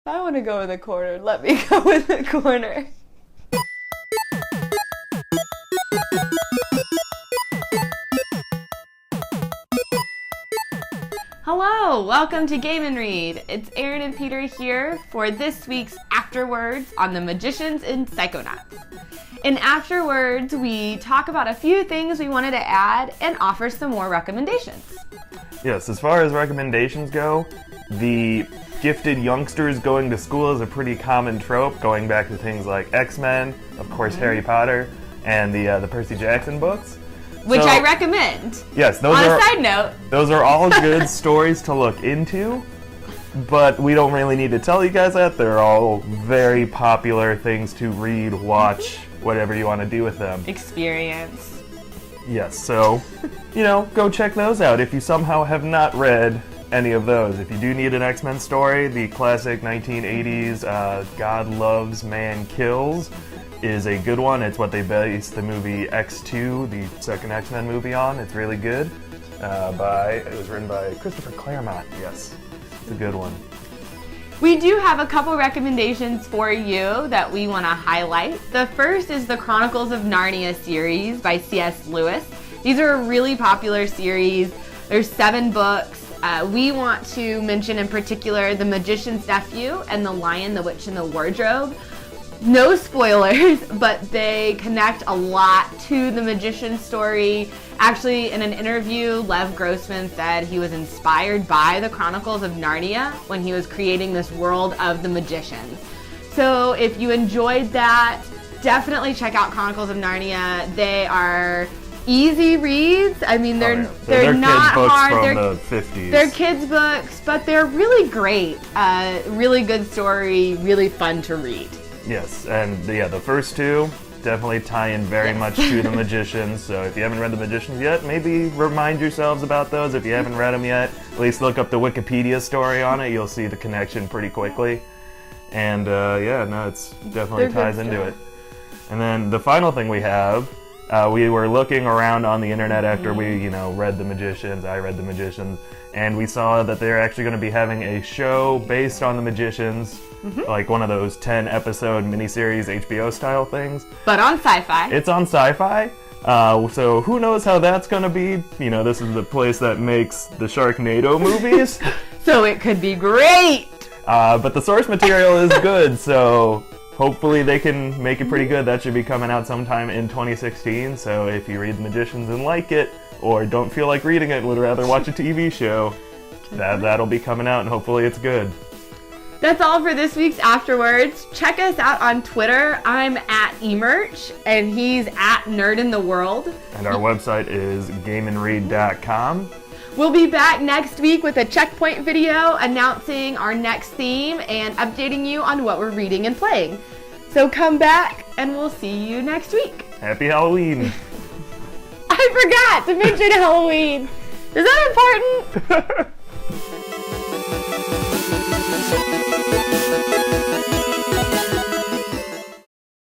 I want to go in the corner. Let me go in the corner. Hello, welcome to Game and Read. It's Erin and Peter here for this week's Afterwards on The Magicians and Psychonauts. In Afterwards, we talk about a few things we wanted to add and offer some more recommendations. Yes, as far as recommendations go, the gifted youngsters going to school is a pretty common trope, going back to things like X-Men, of course Harry Potter, and the Percy Jackson books. Which I recommend. Yes, On a side note. Those are all good stories to look into, but we don't really need to tell you guys that. They're all very popular things to read, watch, whatever you want to do with them. Experience. Yes, so, go check those out if you somehow have not read any of those. If you do need an X-Men story, the classic 1980s God Loves, Man Kills is a good one. It's what they based the movie X2, the second X-Men movie on. It's really good. It was written by Christopher Claremont. Yes, it's a good one. We do have a couple recommendations for you that we want to highlight. The first is the Chronicles of Narnia series by C.S. Lewis. These are a really popular series. There's 7 books. We want to mention in particular The Magician's Nephew and The Lion, the Witch, and the Wardrobe. No spoilers, but they connect a lot to the Magician's story. Actually, in an interview, Lev Grossman said he was inspired by the Chronicles of Narnia when he was creating this world of the Magicians. So if you enjoyed that, definitely check out Chronicles of Narnia. They are easy reads. I mean, they're not hard. From the 50s. They're kids' books, but they're really great. Really good story, really fun to read. Yes, and the first 2 definitely tie in very much to The Magicians, so if you haven't read The Magicians yet, maybe remind yourselves about those. If you haven't read them yet, at least look up the Wikipedia story on it. You'll see the connection pretty quickly. And it's definitely ties into it. And then the final thing we have, we were looking around on the internet after we, read The Magicians. I read The Magicians, and we saw that they're actually going to be having a show based on The Magicians, like one of those 10-episode miniseries HBO style things. But on Sci-Fi. It's on Sci-Fi. So who knows how that's going to be? This is the place that makes the Sharknado movies. So it could be great. But the source material is good, so hopefully they can make it pretty good. That should be coming out sometime in 2016. So if you read The Magicians and like it, or don't feel like reading it and would rather watch a TV show, that'll be coming out, and hopefully it's good. That's all for this week's Afterwards. Check us out on Twitter. I'm at emerch, and he's at Nerd in the World. And our website is gameandread.com. We'll be back next week with a checkpoint video announcing our next theme and updating you on what we're reading and playing. So come back, and we'll see you next week. Happy Halloween! I forgot to mention Halloween. Is that important?